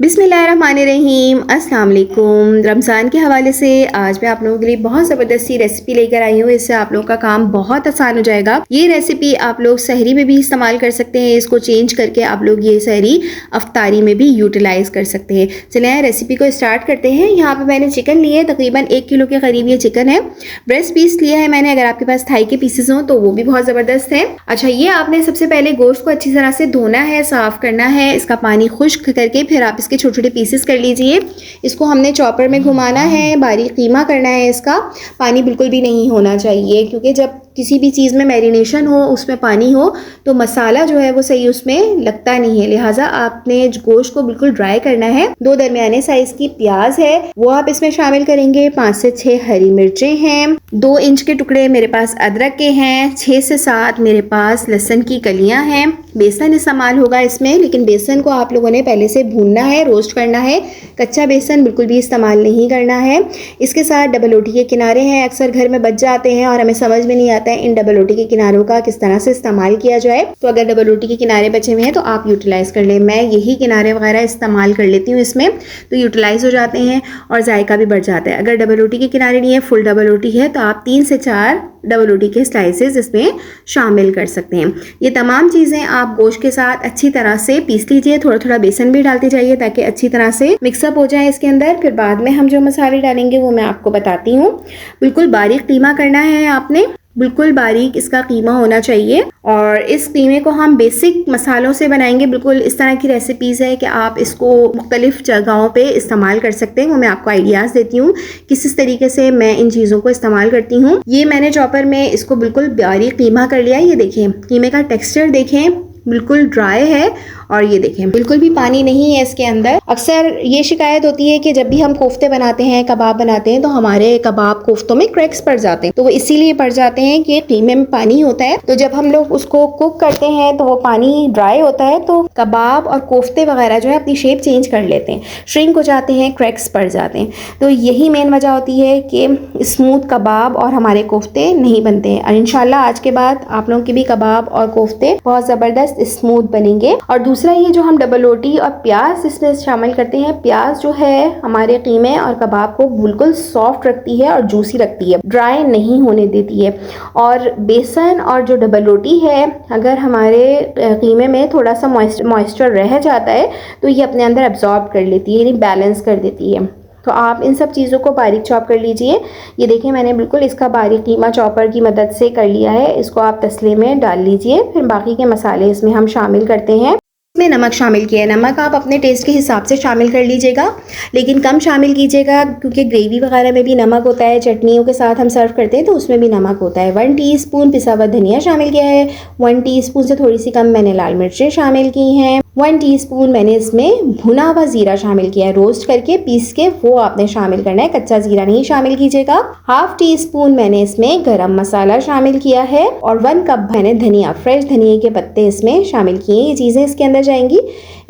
बिस्मिल्लाहिर्रहमानिर्रहीम, अस्सलाम वालेकुम। रमज़ान के हवाले से आज मैं आप लोगों के लिए बहुत ज़बरदस्त सी रेसिपी लेकर आई हूँ। इससे आप लोगों का काम बहुत आसान हो जाएगा। ये रेसिपी आप लोग सहरी में भी इस्तेमाल कर सकते हैं। इसको चेंज करके आप लोग ये सहरी अफ्तारी में भी यूटिलाइज़ कर सकते हैं। चलिए रेसिपी को स्टार्ट करते हैं। यहाँ पर मैंने चिकन लिए, तकरीबन 1 किलो के करीब ये चिकन है। ब्रेस्ट पीस लिया है मैंने, अगर आपके पास थाई के पीसेस हों तो वो भी बहुत ज़बरदस्त है। अच्छा, ये आपने सबसे पहले गोश्त को अच्छी तरह से धोना है, साफ़ करना है, इसका पानी खुश्क करके फिर आप इसके छोटे छोटे पीसेस कर लीजिए। इसको हमने चॉपर में घुमाना है, बारीक कीमा करना है। इसका पानी बिल्कुल भी नहीं होना चाहिए, क्योंकि जब किसी भी चीज़ में मैरिनेशन हो, उसमें पानी हो तो मसाला जो है वो सही उसमें लगता नहीं है। लिहाजा आपने गोश्त को बिल्कुल ड्राई करना है। 2 दरमियाने साइज की प्याज है वो आप इसमें शामिल करेंगे। 5 से 6 हरी मिर्चें हैं। 2 इंच के टुकड़े मेरे पास अदरक के हैं। 6 से 7 मेरे पास लहसुन की कलियां हैं। बेसन इस्तेमाल होगा इसमें, लेकिन बेसन को आप लोगों ने पहले से भूनना है, रोस्ट करना है। कच्चा बेसन बिल्कुल भी इस्तेमाल नहीं करना है। इसके साथ डबल रोटी के किनारे हैं, अक्सर घर में बच जाते हैं और हमें समझ में नहीं आता है इन डबल रोटी के किनारों का किस तरह से इस्तेमाल किया जाए। तो अगर डबल रोटी के किनारे बचे हुए हैं तो आप यूटिलाइज़ कर लें। मैं यही किनारे वगैरह इस्तेमाल कर लेती हूँ इसमें, तो यूटिलाइज़ हो जाते हैं और जायका भी बढ़ जाता है। अगर डबल रोटी के किनारे नहीं है, फुल डबल रोटी है, तो आप 3 से 4 डबल रोटी के स्लाइसेस इसमें शामिल कर सकते हैं। ये तमाम चीज़ें आप गोश्त के साथ अच्छी तरह से पीस लीजिए। थोड़ा थोड़ा बेसन भी डालते जाइए ताकि अच्छी तरह से मिक्सअप हो जाए इसके अंदर। फिर बाद में हम जो मसाले डालेंगे वो मैं आपको बताती हूँ। बिल्कुल बारीक कीमा करना है आपने, बिल्कुल बारीक इसका कीमा होना चाहिए। और इस कीमे को हम बेसिक मसालों से बनाएंगे। बिल्कुल इस तरह की रेसिपीज़ है कि आप इसको मुख्तलिफ जगहों पे इस्तेमाल कर सकते हैं। वो मैं आपको आइडियाज़ देती हूँ किस तरीके से मैं इन चीज़ों को इस्तेमाल करती हूँ। ये मैंने चॉपर में इसको बिल्कुल बारीक कीमा कर लिया है। ये देखें, कीमे का टेक्स्चर देखें, बिल्कुल ड्राई है। और ये देखें, बिल्कुल भी पानी नहीं है इसके अंदर। अक्सर ये शिकायत होती है कि जब भी हम कोफ्ते बनाते हैं, कबाब बनाते हैं, तो हमारे कबाब कोफ्तों में क्रैक्स पड़ जाते हैं। तो वो इसीलिए पड़ जाते हैं कि कीमे में पानी होता है। तो जब हम लोग उसको कुक करते हैं तो वो पानी ड्राई होता है, तो कबाब और कोफ्ते वगैरह जो है अपनी शेप चेंज कर लेते हैं, श्रिंक हो जाते हैं, क्रैक्स पड़ जाते हैं। तो यही मेन वजह होती है कि स्मूथ कबाब और हमारे कोफ्ते नहीं बनते हैं। और इंशाल्लाह आज के बाद आप लोगों के भी कबाब और कोफ्ते बहुत ज़बरदस्त स्मूथ बनेंगे। और दूसरा, ये जो हम डबल रोटी और प्याज इसमें शामिल करते हैं, प्याज जो है हमारे कीमे और कबाब को बिल्कुल सॉफ्ट रखती है और जूसी रखती है, ड्राई नहीं होने देती है। और बेसन और जो डबल रोटी है, अगर हमारे कीमे में थोड़ा सा मॉइस्चर रह जाता है तो ये अपने अंदर एब्जॉर्ब कर लेती है, यानी बैलेंस कर देती है। तो आप इन सब चीज़ों को बारीक चॉप कर लीजिए। ये देखिए, मैंने बिल्कुल इसका बारीक कीमा चॉपर की मदद से कर लिया है। इसको आप तसले में डाल लीजिए। फिर बाकी के मसाले इसमें हम शामिल करते हैं। इसमें नमक शामिल किया है। नमक आप अपने टेस्ट के हिसाब से शामिल कर लीजिएगा, लेकिन कम शामिल कीजिएगा, क्योंकि ग्रेवी वगैरह में भी नमक होता है। चटनियों के साथ हम सर्व करते हैं तो उसमें भी नमक होता है। 1 टीस्पून पिसा हुआ धनिया शामिल किया है। 1 टीस्पून से थोड़ी सी कम मैंने लाल मिर्चें शामिल की हैं। 1 टीस्पून मैंने इसमें भुना हुआ जीरा शामिल किया है, रोस्ट करके पीस के वो आपने शामिल करना है, कच्चा जीरा नहीं शामिल कीजिएगा। 1/2 टीस्पून मैंने इसमें गरम मसाला शामिल किया है। और 1 कप मैंने धनिया, फ्रेश धनिया के पत्ते इसमें शामिल किए। ये चीज़ें इसके अंदर जाएंगी।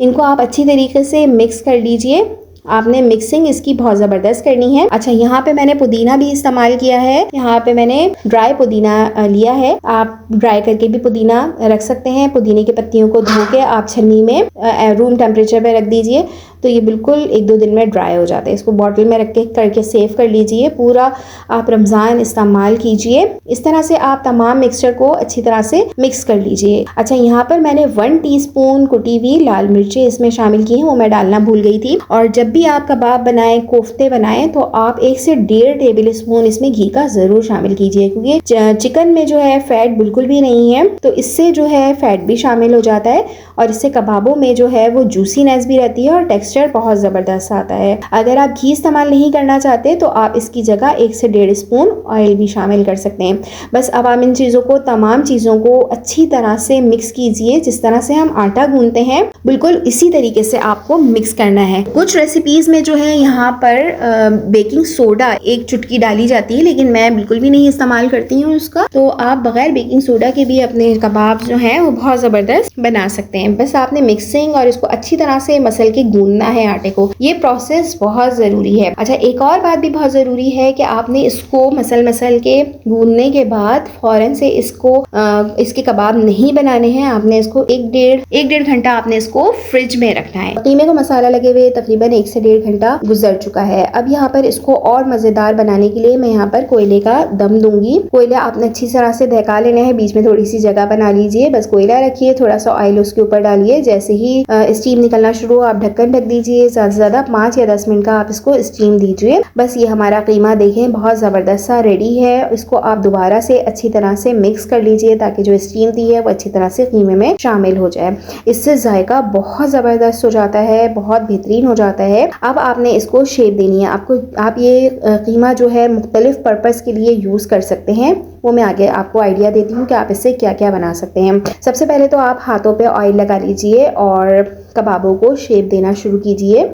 इनको आप अच्छी तरीके से मिक्स कर लीजिए। आपने मिक्सिंग इसकी बहुत ज़बरदस्त करनी है। अच्छा, यहाँ पे मैंने पुदीना भी इस्तेमाल किया है। यहाँ पे मैंने ड्राई पुदीना लिया है। आप ड्राई करके भी पुदीना रख सकते हैं। पुदीने की पत्तियों को धो के आप छन्नी में रूम टेम्परेचर पे रख दीजिए, तो ये बिल्कुल 1-2 दिन में ड्राई हो जाता है। इसको बॉटल में रख के करके सेव कर लीजिए। पूरा आप रमज़ान इस्तेमाल कीजिए। इस तरह से आप तमाम मिक्सचर को अच्छी तरह से मिक्स कर लीजिए। अच्छा, यहाँ पर मैंने 1 टीस्पून कुटी हुई लाल मिर्चें इसमें शामिल की हैं, वो मैं डालना भूल गई थी। और जब भी आप कबाब बनाएं, कोफ्ते बनाएं, तो आप 1 से 1.5 टेबल स्पून इसमें घी का ज़रूर शामिल कीजिए, क्योंकि चिकन में जो है फैट बिल्कुल भी नहीं है, तो इससे जो है फैट भी शामिल हो जाता है और इससे कबाबों में जो है वो जूसीनेस भी रहती है और टेक्सचर बहुत ज़बरदस्त आता है। अगर आप घी इस्तेमाल नहीं करना चाहते तो आप इसकी जगह 1 से 1.5 स्पून ऑयल भी शामिल कर सकते हैं। बस अब आप इन चीज़ों को, तमाम चीज़ों को अच्छी तरह से मिक्स कीजिए। जिस तरह से हम आटा गूंथते हैं, बिल्कुल इसी तरीके से आपको मिक्स करना है। कुछ रेसिपी रेसिपीज़ में जो है यहाँ पर बेकिंग सोडा एक चुटकी डाली जाती है, लेकिन मैं बिल्कुल भी नहीं इस्तेमाल करती हूँ उसका। तो आप बगैर बेकिंग सोडा के भी अपने कबाब जो हैं वो बहुत ज़बरदस्त बना सकते हैं। बस आपने मिक्सिंग और इसको अच्छी तरह से मसल के गूंदना है आटे को, ये प्रोसेस बहुत ज़रूरी है। अच्छा, एक और बात भी बहुत ज़रूरी है कि आपने इसको मसल के गूंदने के बाद फ़ौरन से इसके कबाब नहीं बनाने हैं। आपने इसको एक डेढ़ घंटा आपने इसको फ्रिज में रखना है। कीमे को मसाला लगे हुए तकरीबन 1 से 1.5 घंटा गुजर चुका है। अब यहाँ पर इसको और मज़ेदार बनाने के लिए मैं यहाँ पर कोयले का दम दूंगी। कोयला आपने अच्छी तरह से दहका लेना है, बीच में थोड़ी सी जगह बना लीजिए, बस कोयला रखिए, थोड़ा सा ऑयल उसके ऊपर डालिए। जैसे ही स्टीम निकलना शुरू हो आप ढक्कन ढक दीजिए। ज़्यादा से ज़्यादा 5 या 10 मिनट का आप इसको स्टीम दीजिए। बस ये हमारा कीमा देखें बहुत ज़बरदस्त सा रेडी है। इसको आप दोबारा से अच्छी तरह से मिक्स कर लीजिए ताकि जो स्टीम दी है वो अच्छी तरह से कीमे में शामिल हो जाए। इससे जायका बहुत ज़बरदस्त हो जाता है, बहुत बेहतरीन हो जाता है। अब आपने इसको शेप देनी है। आप ये कीमा जो है मुख्तलिफ पर्पज़ के लिए यूज़ कर सकते हैं, वो मैं आगे आपको आइडिया देती हूँ कि आप इससे क्या क्या बना सकते हैं। सबसे पहले तो आप हाथों पे ऑयल लगा लीजिए और कबाबों को शेप देना शुरू कीजिए।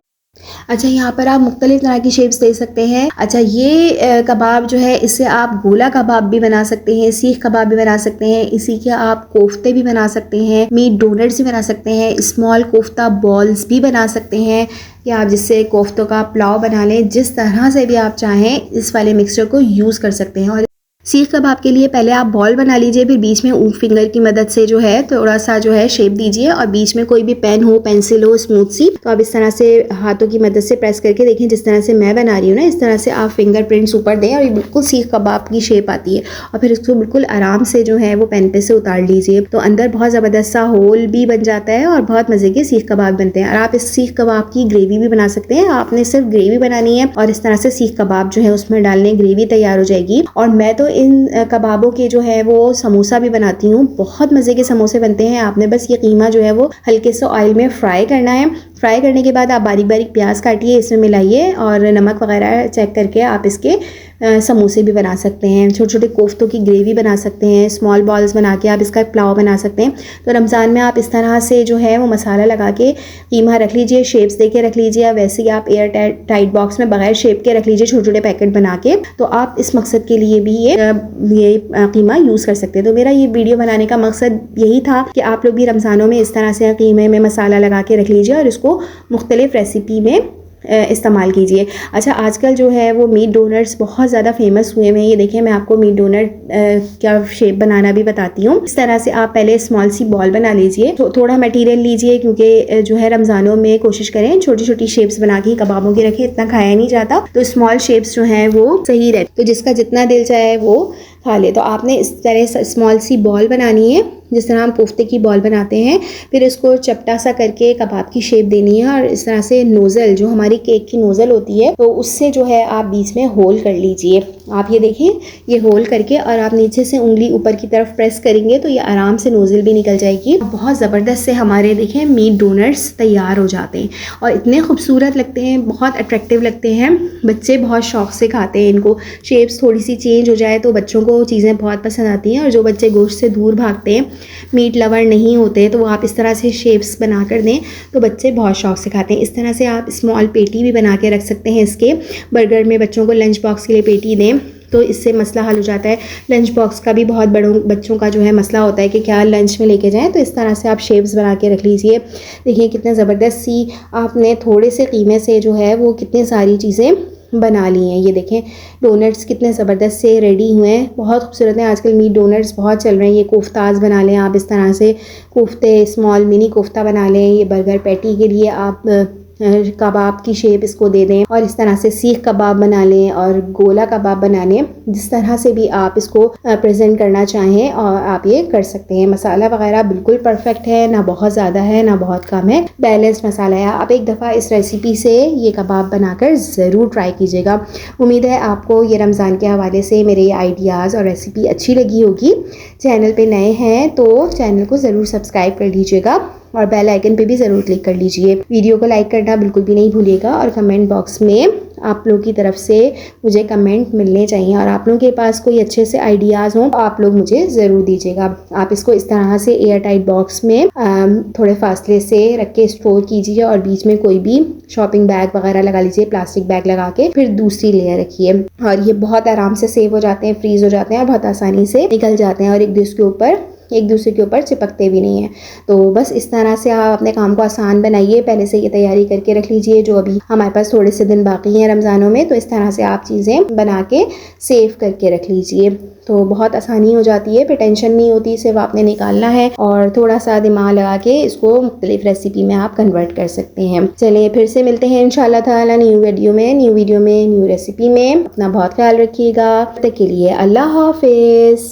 अच्छा, यहाँ पर आप मुख्तलिफ तरह की शेप्स दे सकते हैं। अच्छा, ये कबाब जो है इससे आप गोला कबाब भी बना सकते हैं, सीख कबाब भी बना सकते हैं, इसी के आप कोफ्ते भी बना सकते हैं, मीट डोनट्स भी बना सकते हैं, स्मॉल कोफ्ता बॉल्स भी बना सकते हैं, या आप जिससे कोफ्तों का पुलाव बना लें। जिस तरह से भी आप चाहें इस वाले मिक्सचर को यूज़ कर सकते हैं। और सीख कबाब के लिए पहले आप बॉल बना लीजिए, फिर बीच में फिंगर की मदद से जो है थोड़ा सा जो है शेप दीजिए, और बीच में कोई भी पेन हो, पेंसिल हो स्मूथ सी, तो आप इस तरह से हाथों की मदद से प्रेस करके देखें। जिस तरह से मैं बना रही हूँ ना, इस तरह से आप फिंगर प्रिंट्स ऊपर दें और ये बिल्कुल सीख कबाब की शेप आती है। और फिर इसको बिल्कुल आराम से जो है वो पेन पे से उतार लीजिए, तो अंदर बहुत ज़बरदस्त सा होल भी बन जाता है और बहुत मज़े के सीख कबाब बनते हैं। और आप इस सीख कबाब की ग्रेवी भी बना सकते हैं। आपने सिर्फ ग्रेवी बनानी है और इस तरह से सीख कबाब जो है उसमें डालने, ग्रेवी तैयार हो जाएगी। और मैं तो इन कबाबों के जो है वो समोसा भी बनाती हूँ, बहुत मज़े के समोसे बनते हैं। आपने बस ये कीमा जो है वो हल्के से ऑयल में फ्राई करना है। फ्राई करने के बाद आप बारीक बारीक प्याज काटिए, इसमें मिलाइए और नमक वगैरह चेक करके आप इसके समोसे भी बना सकते हैं। छोटे छोटे कोफ्तों की ग्रेवी बना सकते हैं, स्मॉल बॉल्स बना के आप इसका पुलाव बना सकते हैं। तो रमज़ान में आप इस तरह से जो है वो मसाला लगा के कीमा रख लीजिए, शेप्स दे के रख लीजिए। वैसे ही आप एयर टाइट बॉक्स में बगैर शेप के रख लीजिए, छोटे छोटे पैकेट बना के। तो आप इस मकसद के लिए भी ये कीमा यूज़ कर सकते हैं। तो मेरा ये वीडियो बनाने का मकसद यही था कि आप लोग भी रमज़ानों में इस तरह से कीमे में मसाला लगा के रख लीजिए और इसको मुख्तलिफ रेसिपी में इस्तेमाल कीजिए। अच्छा, आजकल जो है वो मीट डोनट्स बहुत ज़्यादा फेमस हुए हैं। ये देखिए, मैं आपको मीट डोनट क्या शेप बनाना भी बताती हूँ। इस तरह से आप पहले स्मॉल सी बॉल बना लीजिए, थोड़ा मटेरियल लीजिए, क्योंकि जो है रमज़ानों में कोशिश करें छोटी छोटी शेप्स बना के कबाबों की रखें, इतना खाया नहीं जाता, तो स्मॉल शेप्स जो हैं वो सही रहते, तो जिसका जितना दिल चाहे वो खा ले। तो आपने इस तरह स्मॉल सी बॉल बनानी है, जिस तरह हम कोफ्ते की बॉल बनाते हैं। फिर इसको चपटा सा करके कबाब की शेप देनी है और इस तरह से नोज़ल, जो हमारी केक की नोज़ल होती है, तो उससे जो है आप बीच में होल कर लीजिए। आप ये देखें, ये होल करके और आप नीचे से उंगली ऊपर की तरफ प्रेस करेंगे तो ये आराम से नोज़ल भी निकल जाएगी। बहुत ज़बरदस्त से हमारे देखें मीट डोनट्स तैयार हो जाते हैं और इतने खूबसूरत लगते हैं, बहुत अट्रैक्टिव लगते हैं। बच्चे बहुत शौक़ से खाते हैं इनको। शेप्स थोड़ी सी चेंज हो जाए तो बच्चों को चीज़ें बहुत पसंद आती हैं। और जो बच्चे गोश्त से दूर भागते हैं, मीट लवर नहीं होते, तो वो आप इस तरह से शेप्स बना कर दें तो बच्चे बहुत शौक़ से खाते हैं। इस तरह से आप स्मॉल पेटी भी बना के रख सकते हैं। इसके बर्गर में बच्चों को लंच बॉक्स के लिए पेटी दें तो इससे मसला हल हो जाता है। लंच बॉक्स का भी बहुत बच्चों का जो है मसला होता है कि क्या लंच में लेके जाएं, तो इस तरह से आप शेप्स बना के रख लीजिए। देखिए कितने ज़बरदस्त सी आपने थोड़े से कीमे से जो है वो कितनी सारी चीज़ें बना ली हैं। ये देखें डोनट्स कितने ज़बरदस्त से रेडी हुए हैं, बहुत खूबसूरत हैं। आजकल मीट डोनट्स बहुत चल रहे हैं। ये कोफ्ताज बना लें आप, इस तरह से कोफ्ते स्मॉल मिनी कोफ्ता बना लें। ये बर्गर पैटी के लिए आप कबाब की शेप इसको दे दें और इस तरह से सीख कबाब बना लें और गोला कबाब बना लें। जिस तरह से भी आप इसको प्रेजेंट करना चाहें और आप ये कर सकते हैं। मसाला वगैरह बिल्कुल परफेक्ट है, ना बहुत ज़्यादा है ना बहुत कम है, बैलेंस्ड मसाला है। आप एक दफ़ा इस रेसिपी से ये कबाब बनाकर ज़रूर ट्राई कीजिएगा। उम्मीद है आपको ये रमज़ान के हवाले से मेरे ये आइडियाज़ और रेसिपी अच्छी लगी होगी। चैनल पे नए हैं तो चैनल को ज़रूर सब्सक्राइब कर लीजिएगा और बेल आइकन पे भी ज़रूर क्लिक कर लीजिए। वीडियो को लाइक करना बिल्कुल भी नहीं भूलिएगा और कमेंट बॉक्स में आप लोगों की तरफ से मुझे कमेंट मिलने चाहिए और आप लोगों के पास कोई अच्छे से आइडियाज़ हों तो आप लोग मुझे ज़रूर दीजिएगा। आप इसको इस तरह से एयर टाइट बॉक्स में थोड़े फासले से रख के स्टोर कीजिए और बीच में कोई भी शॉपिंग बैग वगैरह लगा लीजिए, प्लास्टिक बैग लगा के, फिर दूसरी लेयर रखिए और ये बहुत आराम से सेव हो जाते हैं, फ्रीज़ हो जाते हैं और बहुत आसानी से निकल जाते हैं और एक दूसरे के ऊपर चिपकते भी नहीं है। तो बस इस तरह से आप अपने काम को आसान बनाइए। पहले से ये तैयारी करके रख लीजिए, जो अभी हमारे पास थोड़े से दिन बाकी हैं रमज़ानों में, तो इस तरह से आप चीज़ें बना के सेव करके रख लीजिए तो बहुत आसानी हो जाती है, फिर टेंशन नहीं होती, सिर्फ आपने निकालना है और थोड़ा सा दिमाग लगा के इसको मुख्तलिफ रेसिपी में आप कन्वर्ट कर सकते हैं। चलिए फिर से मिलते हैं इंशाल्लाह ताला न्यू वीडियो में न्यू रेसिपी में। अपना बहुत ख्याल रखिएगा, तब तक के लिए अल्लाह हाफिज़।